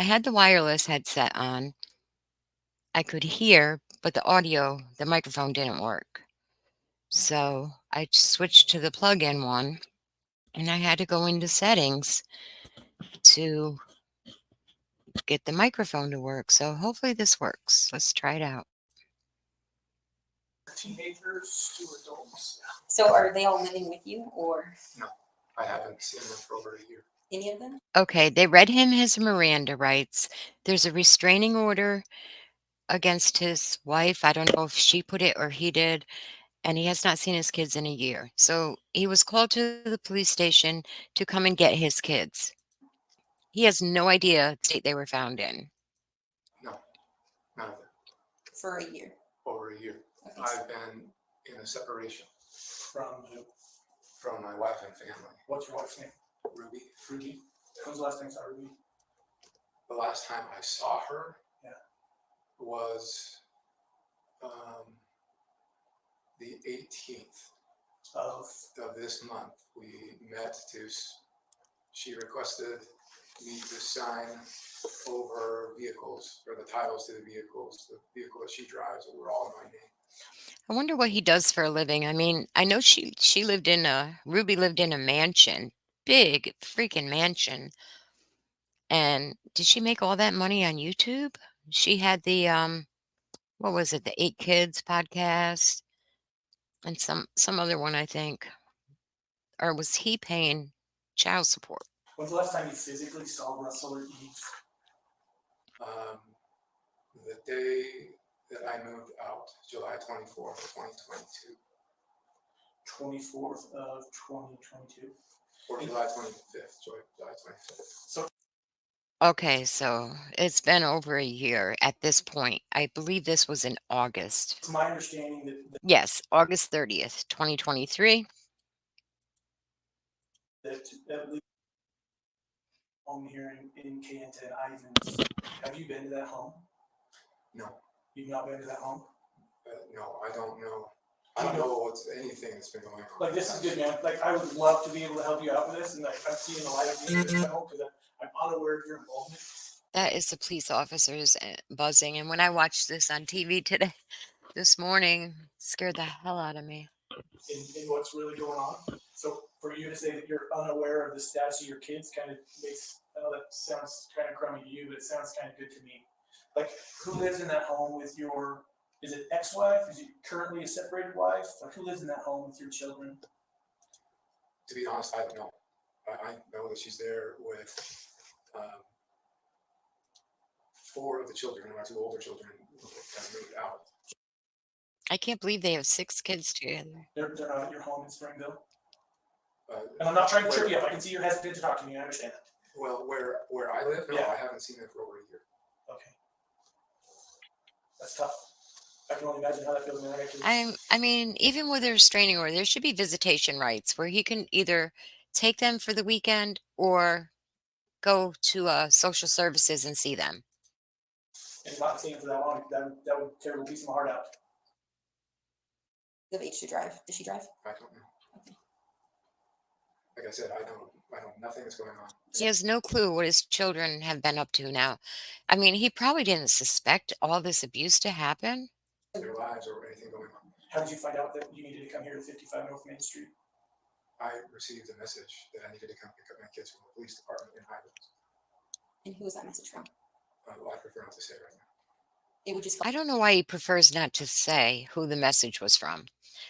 I had the wireless headset on. I could hear, but the microphone didn't work. So I switched to the plug-in one and I had to go into settings to get the microphone to work. So hopefully this works. Let's try it out. Teenagers to adults. So are they all living with you or No, I haven't seen them for over a year. any of them? Okay, they read him his Miranda rights. There's a restraining order against his wife. I don't know if she put it or he did. And he has not seen his kids in a year. So he was called to the police station to come and get his kids. He has no idea the state they were found in. No, none of them. For a year. Over a year. Okay. I've been in a separation From who? from my wife and family. What's your wife's name? Ruby. Ruby. When's the last time you saw Ruby? The last time I saw her Yeah. was the 18th Of of this month. We met she requested me to sign over vehicles, or the titles to the vehicles. The vehicle that she drives were all in my name. I wonder what he does for a living. I mean, I know Ruby lived in a mansion, big freaking mansion. And did she make all that money on YouTube? She had the what was it, the 8 Kids podcast and some other one, I think. Or was he paying child support? when's the last time you physically saw Russell or Eve? The day that I moved out, July 24th, 2022. 24th of 2022. Or July 25th. July 25th. So Okay, so it's been over a year at this point. I believe this was in August. it's my understanding that Yes, August 30th, 2023. at least home here in Canton, Ivans. Have you been to that home? No, You've not been to that home? no, I don't know. I don't know what's anything that's been going on. Like, this is good, man. Like, I would love to be able to help you out with this, and like, I'm seeing the light of being in this home because I'm unaware of your involvement. That is the police officers buzzing. And when I watched this on TV today, this morning, it scared the hell out of me. In what's really going on. So for you to say that you're unaware of the status of your kids kind of makes, I know that sounds kind of crummy to you, but it sounds kind of good to me. Like, who lives in that home with your, is it ex-wife? Is it currently a separated wife? Like, who lives in that home with your children? To be honest, I don't know. I know that she's there with 4 of the children, and my 2 older children have moved out. I can't believe they have 6 kids together. They're not at your home in Springville? And I'm not trying to trip you up. I can see you're hesitant to talk to me. I understand that. Well, where I live, no, Yeah. I haven't seen them for over a year. Okay. That's tough. I can only imagine how that feels when I got kids. I mean, even with a restraining order, there should be visitation rights where he can either take them for the weekend or go to social services and see them. And not seeing it for that long, that would tear a piece of my heart out. Of age to drive. Does she drive? I don't know. Okay. Like I said, I know nothing is going on. He has no clue what his children have been up to now. I mean, he probably didn't suspect all this abuse to happen. Their lives or anything going on. How did you find out that you needed to come here to 55 North Main Street? I received a message that I needed to come pick up my kids from the police department in Highlands. And who was that message from? Well, I prefer not to say right now. It would just I don't know why he prefers not to say who the message was from.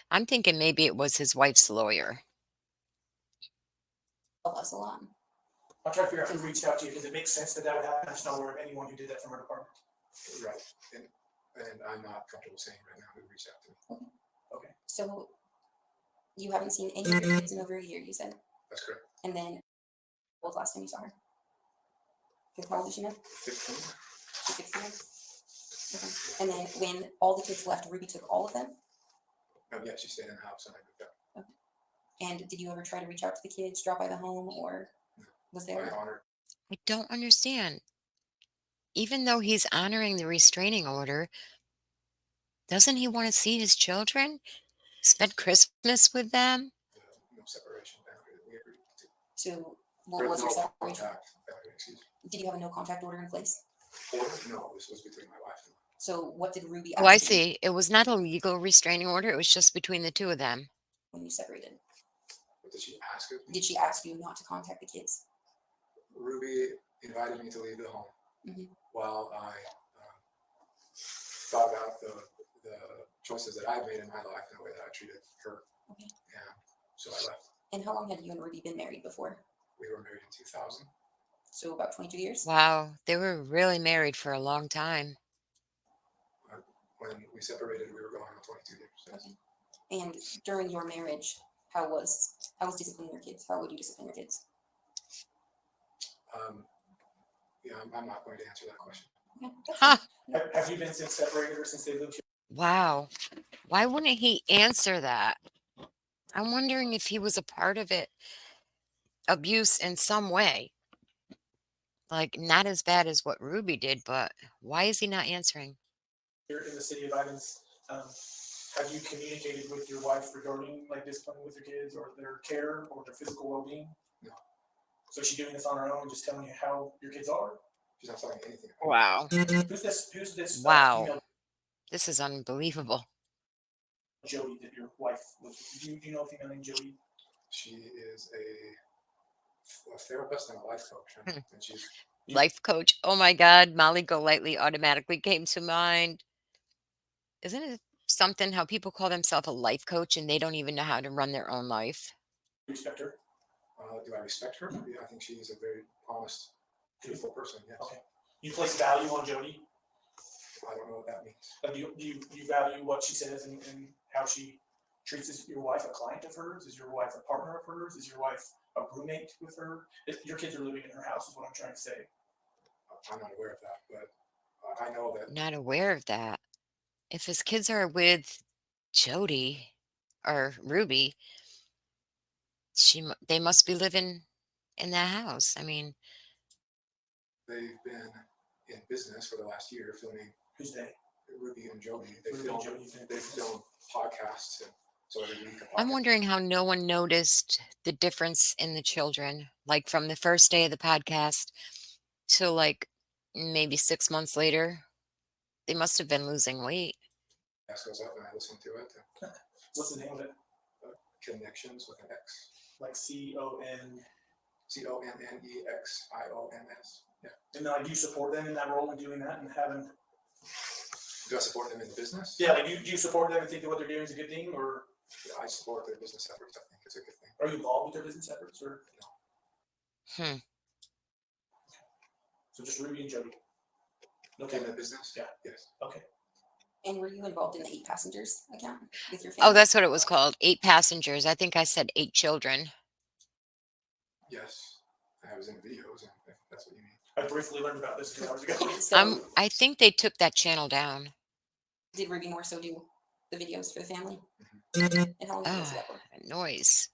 I'm thinking maybe it was his wife's lawyer. help us a lot. I'm trying to figure out who reached out to you because it makes sense that would happen. I'm just not aware of anyone who did that from our department. Right. And I'm not comfortable saying right now who reached out to me. Okay. So you haven't seen any of your kids in over a year, you said? That's correct. And then what was the last time you saw her? How old is she now? 15. She's 16 now? Okay. And then when all the kids left, Ruby took all of them? Oh, yeah, she stayed in the house and I moved out. Okay. And did you ever try to reach out to the kids, drop by the home, or was there? I honored. I don't understand. Even though he's honoring the restraining order, doesn't he want to see his children? Spend Christmas with them? No separation boundary that we agreed to. So what There's was your no separation? contact boundary, excuse me. Did you have a no contact order in place? Or, no, this was between my wife and I. So what did Ruby Oh, I ask you see. It was not a legal restraining order. It was just between the two of them. when you separated? What did she ask of me? Did she ask you not to contact the kids? Ruby invited me to leave the home Mhm. while I thought about the choices that I've made in my life and the way that I treated her. Okay. And so I left. And how long had you and Ruby been married before? We were married in 2000. So about 22 years? Wow, they were really married for a long time. When we separated, we were going on 22 years. Yes. Okay. And during your marriage, how was disciplining your kids? How would you discipline your kids? Yeah, I'm not going to answer that question. Okay, that's Huh. fine. Have you been since separated or since they lived here? Wow. Why wouldn't he answer that? I'm wondering if he was a part of it, abuse in some way. Like, not as bad as what Ruby did, but why is he not answering? Here in the city of Ivans, have you communicated with your wife regarding like disciplining with your kids or their care or their physical well-being? No. So is she doing this on her own, just telling you how your kids are? She's not telling me anything. Wow. Who's this Wow. female This is unbelievable. Jody that your wife lives with? Do you know a female named Jody? She is a therapist and a life coach, and she's Life coach. Oh my God. Molly Golightly automatically came to mind. Isn't it something how people call themselves a life coach and they don't even know how to run their own life? You respect her? do I respect her? Yeah, I think she is a very honest, truthful person. Yes. Okay. You place value on Jody? I don't know what that means. Like, do you value what she says and how she treats your wife a client of hers? Is your wife a partner of hers? Is your wife a roommate with her? Your kids are living in her house is what I'm trying to say. I'm not aware of that, but I know that Not aware of that. If his kids are with Jody or Ruby, they must be living in that house. I mean, they've been in business for the last year filming. Who's they? Ruby and Jody. They Ruby film. and Jody's in They business. film podcasts, and so every week a podcast. I'm wondering how no one noticed the difference in the children, like from the first day of the podcast to like maybe 6 months later. They must have been losing weight. Podcast goes up, and I listen to it. What's the name of it? Connections with an X. Like CON. CONNEXIONS. Yeah. And then, like, do you support them in that role and doing that and having? Do I support them in the business? Yeah, like, do you support them and think that what they're doing is a good thing, or Yeah, I support their business efforts. I think it's a good thing. are you involved with their business efforts, or Hmm. so just Ruby and Jody? Okay. Okay. In the business? Yeah. Yes. Okay. And were you involved in the 8 passengers account with your Oh, family? that's what it was called. 8 passengers. I think I said 8 children. Yes. I was in the videos, if that's what you mean. I briefly learned about this 2 hours ago. So I think they took that channel down. did Ruby more so do the videos for the family? Mhm. And how long did you guys do Ah, that for? noise.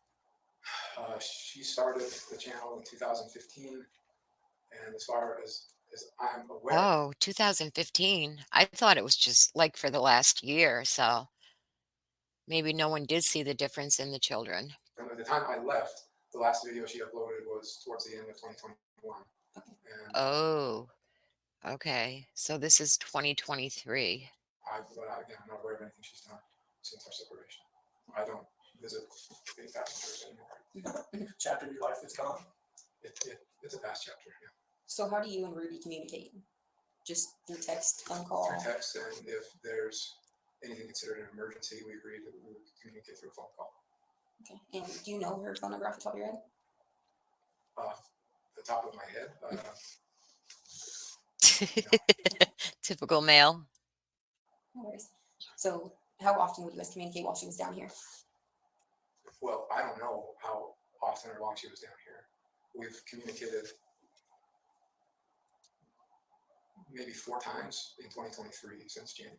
She started the channel in 2015, and as far as I'm aware, Oh, 2015. I thought it was just like for the last year. So maybe no one did see the difference in the children. from the time I left, the last video she uploaded was towards the end of 2021. And Oh, okay. So this is 2023. again, I'm not aware of anything she's done since our separation. I don't visit any passengers anymore. Chapter of your life that's gone. It's a past chapter. Yeah. So how do you and Ruby communicate? Just through text, phone call? Through text, and if there's anything considered an emergency, we agree that we would communicate through a phone call. Okay. And do you know her phone number off the top of your head? Off the top of my head, Typical male. No worries. So how often would you guys communicate while she was down here? well, I don't know how often or long she was down here. We've communicated maybe 4 times in 2023 since January.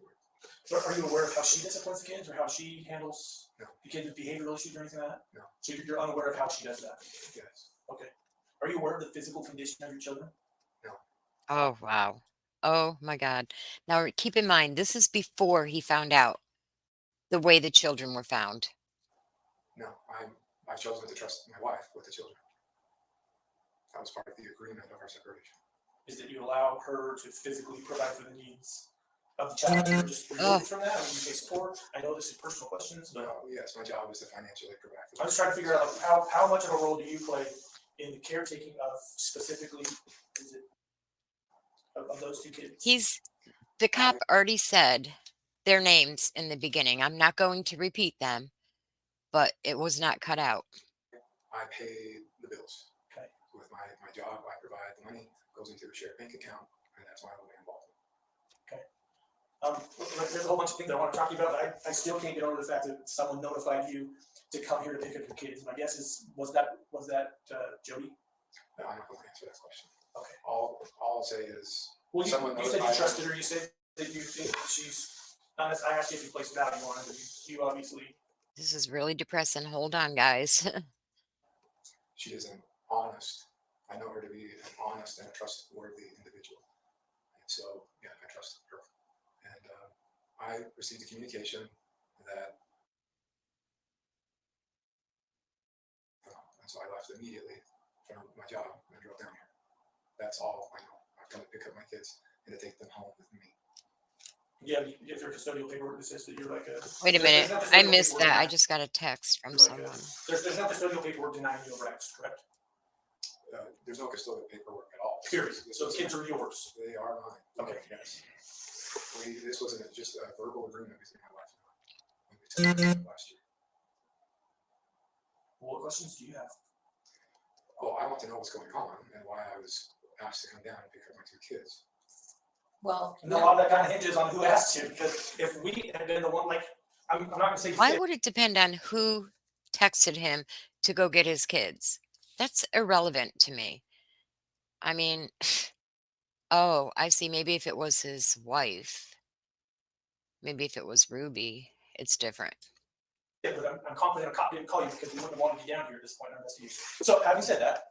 So are you aware of how she disciplines the kids or how she handles No. the kids with behavioral issues or anything like that? No. So you're unaware of how she does that? Yes. Okay. Are you aware of the physical condition of your children? Oh, wow. Oh, my God. Now, keep in mind, this is before he found out the way the children were found. No, I've chosen to trust my wife with the children. That was part of the agreement of our separation. is that you allow her to physically provide for the needs of the child. You're just Ugh. removed from that, or you pay support. I know this is personal questions, but No, yes, my job is to financially provide for I'm them. just trying to figure out like how much of a role do you play in the caretaking of specifically is it of those two kids? The cop already said their names in the beginning. I'm not going to repeat them, but it was not cut out. I pay the bills. Okay. With my job, I provide the money, goes into a shared bank account, and that's my only involvement. There's a whole bunch of things I want to talk to you about, but I still can't get over the fact that someone notified you to come here to pick up your kids. My guess is, was that Jody? No, I'm not going to answer that question. Okay. All I'll say is, Well, you someone said you notified trusted her. You said that you think that she's not. I asked you if you placed value on her, but you obviously. This is really depressing. Hold on, guys. she is an honest. I know her to be an honest and a trustworthy individual. And so, yeah, I trust her. And I received a communication that, and so I left immediately from my job and drove down here. That's all I know. I've come to pick up my kids and to take them home with me. Yeah, if there's custodial paperwork that says that you're like a. Wait a minute. I missed that. I just got a text from someone. There's no custodial paperwork denying you rights, correct? There's no custodial paperwork at all. Period. So the kids are yours. They are mine. Okay. Yes. This wasn't just a verbal agreement between my wife and I when we took it last year. What questions do you have? Oh, I want to know what's going on and why I was asked to come down and pick up my two kids. Well, And a lot of that kind of hinges on who asked you, because if we had been the one, like, I'm not gonna say. Why would it depend on who texted him to go get his kids? That's irrelevant to me. I mean, oh, I see. Maybe if it was his wife, maybe if it was Ruby, it's different. Yeah, but I'm confident a cop didn't call you because we wouldn't have wanted you down here at this point in our investigation. So having said that,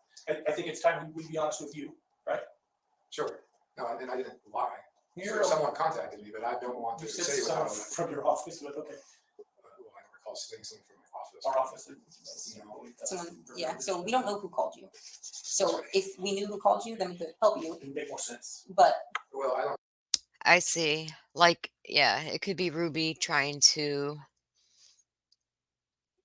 I think it's time we be honest with you, right? Sure. No, and I didn't lie. You're Someone contacted me, but I don't want to you said say someone without. from your office, but okay, Well, I don't recall saying something from my office. our office. someone, yeah, so we don't know who called you. So if we knew who called you, then we could help you, It would make more sense. but Well, I don't. I see. Like, yeah, it could be Ruby trying to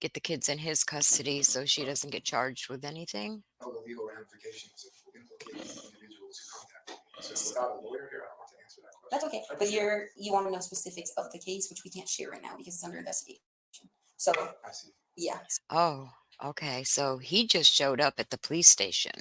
get the kids in his custody so she doesn't get charged with anything. know the legal ramifications of implicating individuals who contacted me. So without a lawyer here, I don't want to answer that question. that's okay. But you want to know specifics of the case, which we can't share right now because it's under investigation. So, I see. yeah. Oh, okay. So he just showed up at the police station.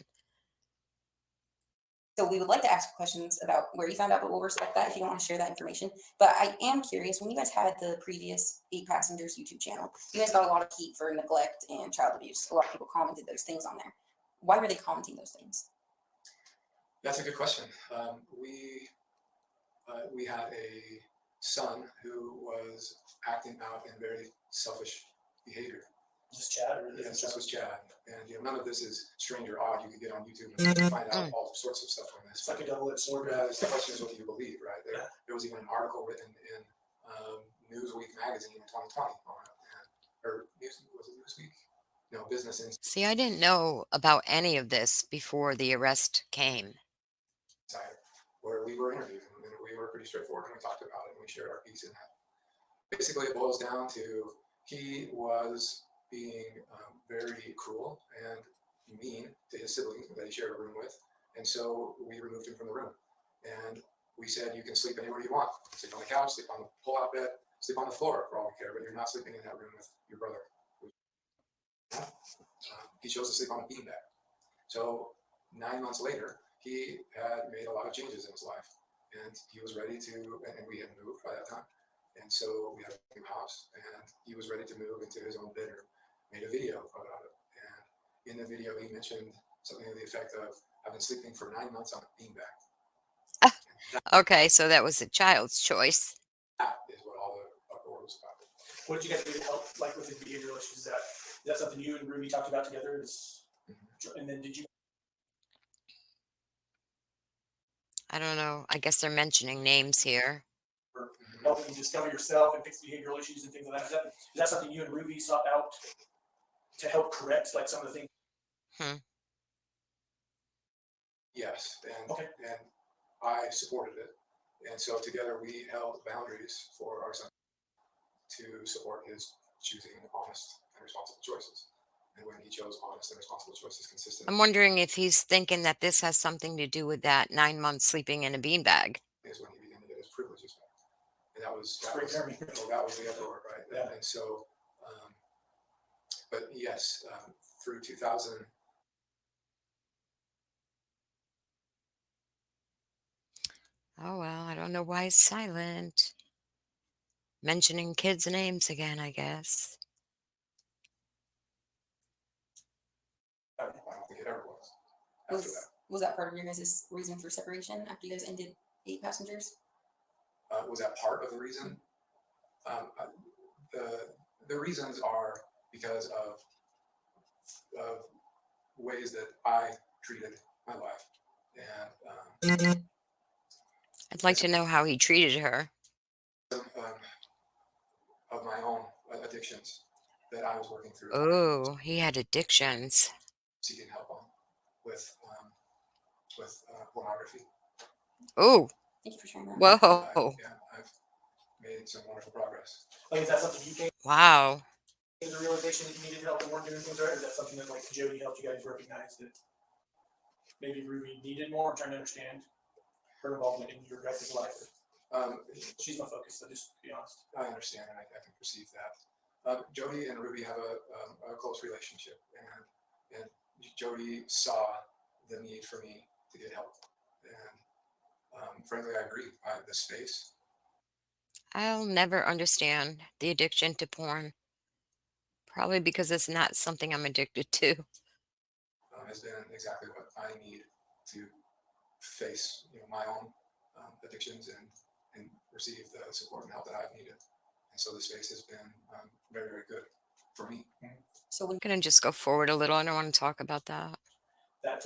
So we would like to ask questions about where you found out, but we'll respect that if you don't want to share that information. But I am curious, when you guys had the previous 8 Passengers YouTube channel, you guys got a lot of heat for neglect and child abuse. A lot of people commented those things on there. Why were they commenting those things? That's a good question. We had a son who was acting out in very selfish behavior. Just chat or Yes, this was Chad, and none of this is strange or odd. You can get on YouTube and find out all sorts of stuff from this. It's like a double-edged sword. Whereas the question is, what do you believe, right? Yeah. There was even an article written in Newsweek magazine in 2020 on it, or was it Newsweek? No, Business Insider. See, I didn't know about any of this before the arrest came. Where we were interviewed, and we were pretty straightforward, and we talked about it, and we shared our piece in that. Basically, it boils down to he was being very cruel and mean to his siblings that he shared a room with, and so we removed him from the room. And we said, you can sleep anywhere you want. Sleep on the couch, sleep on the pull-out bed, sleep on the floor for all we care, but you're not sleeping in that room with your brother. He chose to sleep on a beanbag. So 9 months later, he had made a lot of changes in his life, and he was ready to, and we had moved by that time. And so we had a new house, and he was ready to move into his own bedroom. Made a video about it, and in the video he mentioned something to the effect of, I've been sleeping for 9 months on a beanbag. Okay, so that was a child's choice. That is what all the uproar was about. What did you guys do to help, like, with his behavioral issues? Is that something you and Ruby talked about together? And then did you? I don't know. I guess they're mentioning names here. Helping you discover yourself and fix behavioral issues and things like that. Is that something you and Ruby sought out to help correct, like, some of the things? Yes, Okay. and I supported it. And so together we held boundaries for our son to support his choosing honest and responsible choices. And when he chose honest and responsible choices consistent, I'm wondering if he's thinking that this has something to do with that 9 months sleeping in a beanbag. is when he began to get his privileges back. And that was Great term. that was the uproar, right? Yeah. And so, but yes, through 2000. Oh, well, I don't know why he's silent. Mentioning kids' names again, I guess. I don't think it ever was. After that, Was that part of your guys' reason for separation after you guys ended 8 passengers? was that part of the reason? The reasons are because of ways that I treated my wife, and I'd like to know how he treated her. of my own addictions that I was working through, Oh, he had addictions. seeking help on with pornography. Oh, Thank you for sharing that. whoa. I've made some wonderful progress. Like, is that something you came Wow. to the realization that you needed help and weren't doing things right? Or is that something that like Jody helped you guys recognize that maybe Ruby needed more? I'm trying to understand her involvement in your guys' life. She's my focus, so just be honest. I understand, and I can perceive that. Jody and Ruby have a close relationship, and Jody saw the need for me to get help, and frankly, I agree. The space I'll never understand the addiction to porn. Probably because it's not something I'm addicted to. has been exactly what I need to face, my own addictions and receive the support and help that I've needed. And so the space has been very, very good for me. So when I'm going to just go forward a little. I don't want to talk about that. That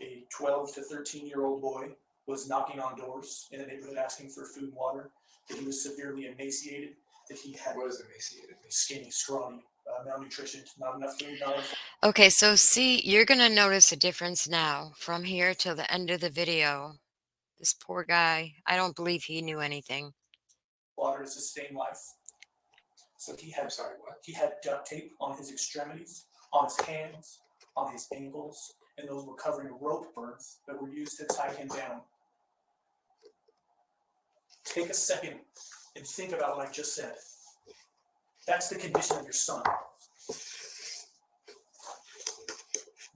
a 12 to 13-year-old boy was knocking on doors in a neighborhood asking for food and water, that he was severely emaciated, that he had What is emaciated? skinny, scrawny, malnutrition, not enough food, not enough Okay, so see, you're going to notice a difference now from here till the end of the video. This poor guy, I don't believe he knew anything. water to sustain life. So I'm sorry, what? he had duct tape on his extremities, on his hands, on his ankles, and those were covering rope burns that were used to tie him down. Take a second and think about what I just said. That's the condition of your son.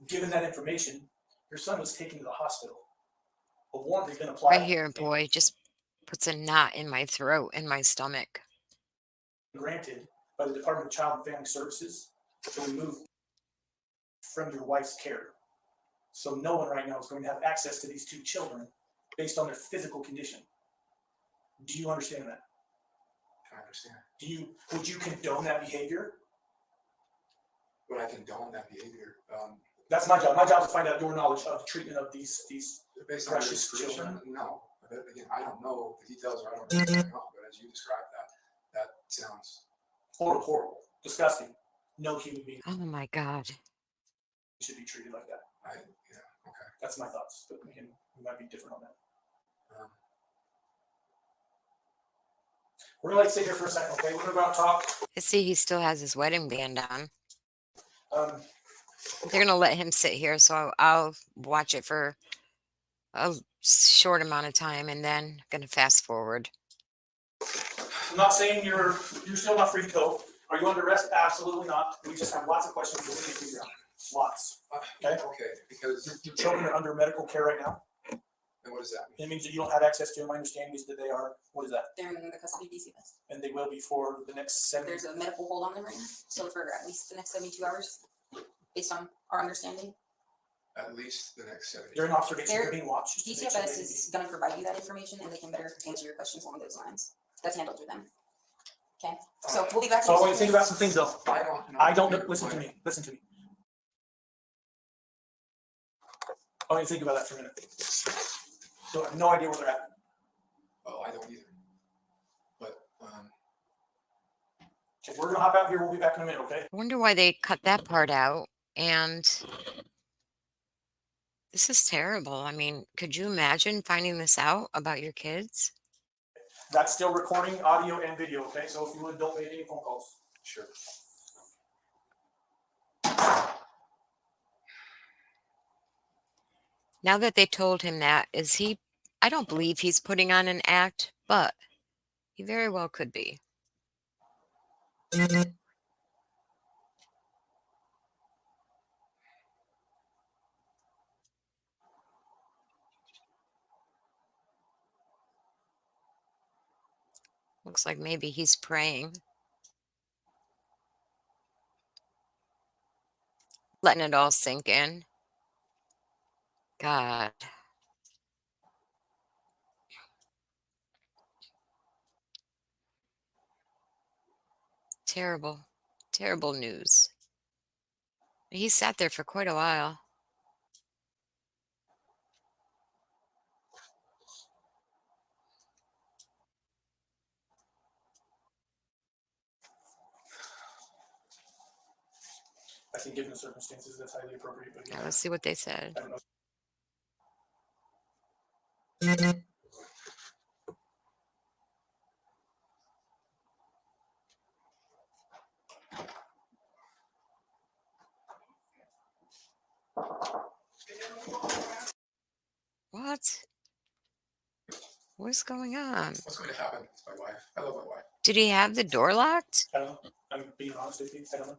Given that information, your son was taken to the hospital. A warrant has been applied. Right here, boy, just puts a knot in my throat and my stomach. Granted by the Department of Child and Family Services to remove from your wife's care. So no one right now is going to have access to these 2 children based on their physical condition. Do you understand that? I understand. Would you condone that behavior? Would I condone that behavior? That's my job. My job is to find out your knowledge of the treatment of these Based on your precious description, children. no. But again, I don't know the details, or I don't know what's going on. But as you described that sounds Horrible, disgusting. No human being Oh my God. should be treated like that. Okay. That's my thoughts, but again, we might be different on that. Um, We're gonna sit here for a second, okay? We're gonna go out and talk. I see he still has his wedding band on. Um, They're going to let him sit here, so I'll watch it for a short amount of time and then going to fast forward. I'm not saying you're still not free to go. Are you under arrest? Absolutely not. We just have lots of questions that we need to figure out. Lots. Okay? Okay, because Your children are under medical care right now. and what does that mean? It means that you don't have access to them. My understanding is that they are, what is that? they're in the custody of DCFS. And they will be for the next 7 There's a medical hold on them right now, so for at least the next 72 hours, based on our understanding. At least the next 70. They're in observation. They're- They're being watched. to make sure DCFS they is gonna provide you that information and they can better answer your questions along those lines. That's handled through them. Okay, so we'll be back. So I want you to think about some things though. I don't know. I don't, listen to me. Listen to me. I want you to think about that for a minute. So I have no idea where they're at. Oh, I don't either. But Okay, we're gonna hop out here. We'll be back in a minute, okay? I wonder why they cut that part out and This is terrible. I mean, could you imagine finding this out about your kids? That's still recording audio and video, okay? So if you would, don't make any phone calls. Sure. Now that they told him that, is he? I don't believe he's putting on an act, but he very well could be. Looks like maybe he's praying, letting it all sink in. God. Terrible, terrible news. He sat there for quite a while. I think given the circumstances, that's highly appropriate. But Now let's see what they said. I don't know. What? What's going on? What's going to happen? It's my wife. I love my wife. Did he have the door locked? I don't know. I'm being honest with you. I don't know.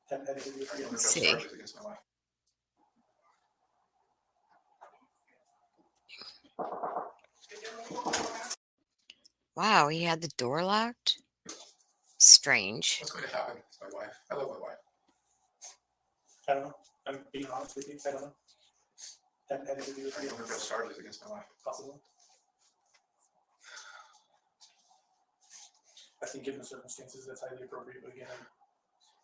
Haven't had anything to do I'm going to with press See. charges against my wife. Wow, he had the door locked? Strange. What's going to happen? It's my wife. I love my wife. I don't know. I'm being honest with you. I don't know. Haven't had anything to do with I'm going to press charges against my wife. possible. I think given the circumstances, that's highly appropriate. But again,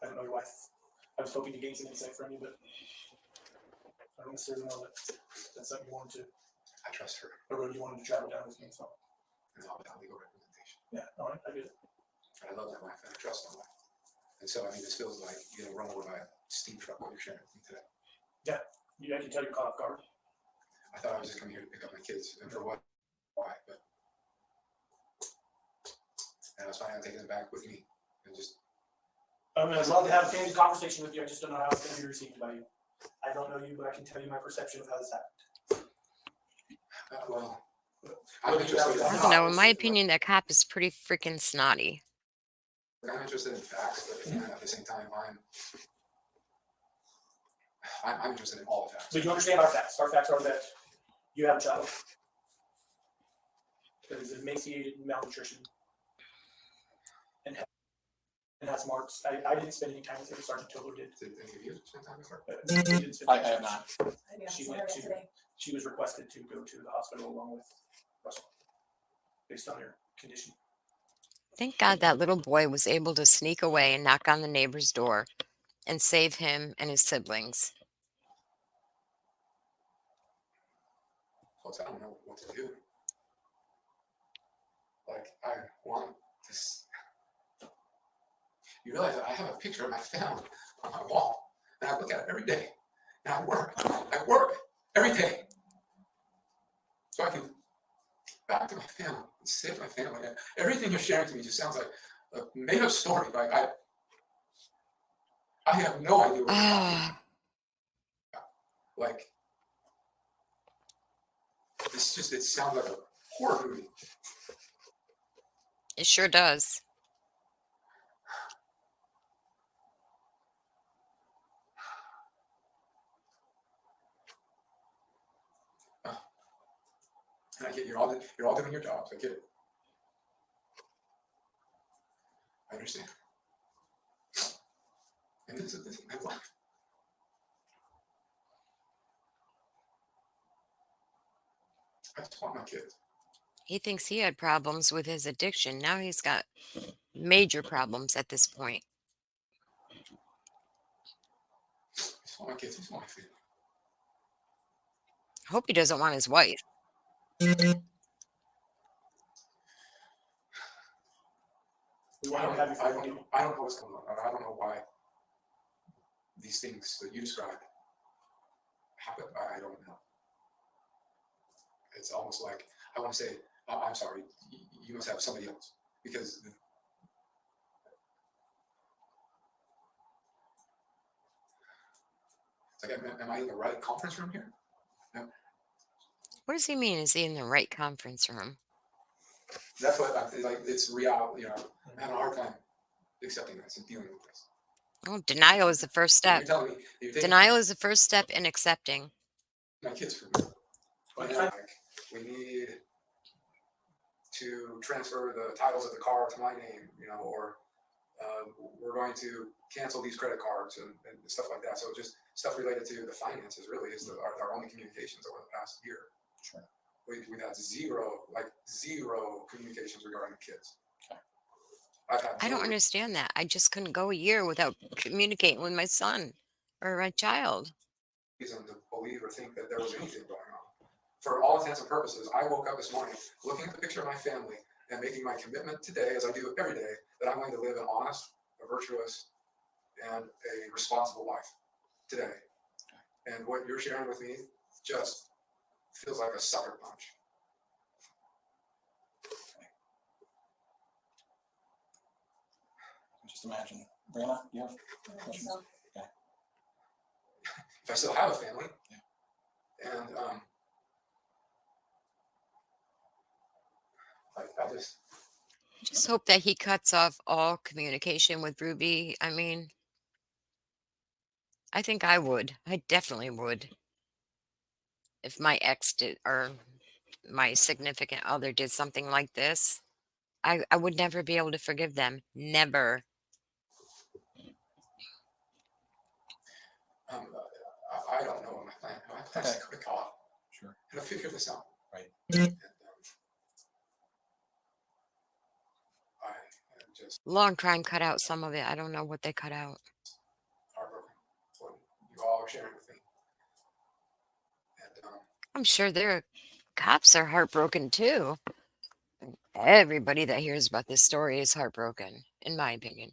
I don't know your wife. I was hoping to gain some insight from you, but I don't necessarily know that that's something you wanted to, I trust her. a road you wanted to travel down with me. So And all without legal representation. yeah, all right, I get it. I love my wife and I trust my wife. And so, I mean, this feels like you're going to run over by a steam truck while you're sharing with me today. I can tell you're caught off guard. I thought I was just coming here to pick up my kids, and for what? Why? But and I was planning on taking them back with me, and just I mean, I'd love to have a candid conversation with you. I just don't know how it's going to be received by you. I don't know you, but I can tell you my perception of how this happened. well, I'm interested. I don't know. In my opinion, that cop is pretty freaking snotty. I'm interested in facts, but at the same time, I'm interested in all the facts. But you understand our facts. Our facts are that you have a child that is emaciated, malnutrition, and has marks. I didn't spend any time with her. Sergeant Tobler did. Did any of you spend time with her? He didn't spend I any time. have not. She went to. She was requested to go to the hospital along with Russell, based on her condition. Thank God that little boy was able to sneak away and knock on the neighbor's door and save him and his siblings. Folks, I don't know what to do. Like, I want to. You realize that I have a picture of my family on my wall, and I look at it every day. And I work every day, so I can back to my family and save my family. And everything you're sharing to me just sounds like a made-up story. Like I have no idea what you're talking Ah, about. Like, it's just, it sounds like a horror movie. it sure does. And I get you're all doing your jobs. I get it. I understand. And this is my life. I just want my kids. He thinks he had problems with his addiction. Now he's got major problems at this point. I just want my kids. I just want my family. Hope he doesn't want his wife. We want to have you I for don't, I don't know what's going on. I don't know why these things that you described happened, I don't know. It's almost like I want to say, I'm sorry, you must have somebody else, because it's like, am I in the right conference room here? What does he mean? Is he in the right conference room? That's what I like. It's reality. I'm having a hard time accepting this and dealing with this. Oh, denial is the first And step. you're telling me you're taking Denial is the first step in accepting. my kids from me. And then, like, we need to transfer the titles of the car to my name, or we're going to cancel these credit cards and stuff like that. So just stuff related to the finances really is our only communications over the past year. Sure. We've had zero communications regarding the kids. Okay. I've had I don't no understand that. I just couldn't go a year without communicating with my son or my child. reason to believe or think that there was anything going on. For all intents and purposes, I woke up this morning looking at the picture of my family and making my commitment today, as I do every day, that I'm going to live an honest, a virtuous, and a responsible life today. And what you're sharing with me just feels like a sucker punch. Just imagine. Brianna, you have questions? So, If I still have a family, Yeah. and I Just hope that he cuts off all communication with Ruby. I mean, I think I would. I definitely would. If my ex did or my significant other did something like this, I would never be able to forgive them. Never. I don't know what my plan. My plan is to go to college Sure. and to figure this out. Right. And, I am just Long crime cut out some of it. I don't know what they cut out. heartbroken what you all are sharing with me. And I'm sure their cops are heartbroken too. Everybody that hears about this story is heartbroken, in my opinion.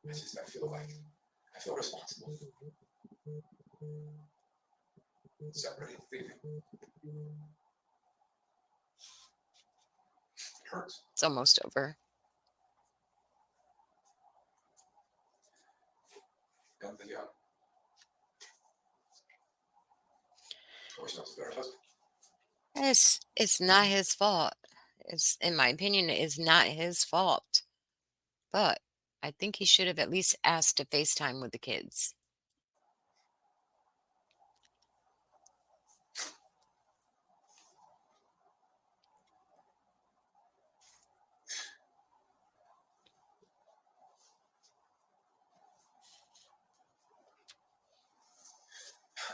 I feel responsible. Separating, leaving. It hurts. It's almost over. And I wish I was a better husband. It's not his fault. It's, in my opinion, it is not his fault. But I think he should have at least asked to FaceTime with the kids.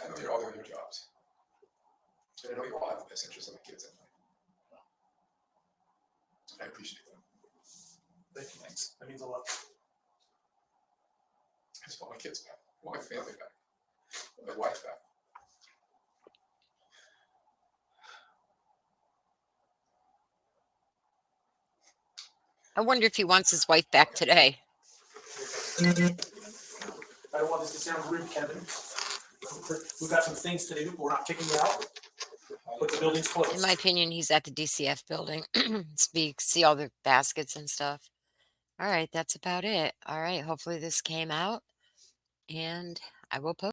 I know you're all doing your jobs. And I know you all have the best interests of the kids in mind. I appreciate that. Thank you. Thanks. That means a lot. I just want my kids back. I want my family back. I want my wife back. I wonder if he wants his wife back today. I don't want this to sound rude, Kevin. We've got some things to do. We're not kicking you out, but the building's closed. In my opinion, he's at the DCF building. See all the baskets and stuff. All right, that's about it. All right, hopefully this came out, and I will post.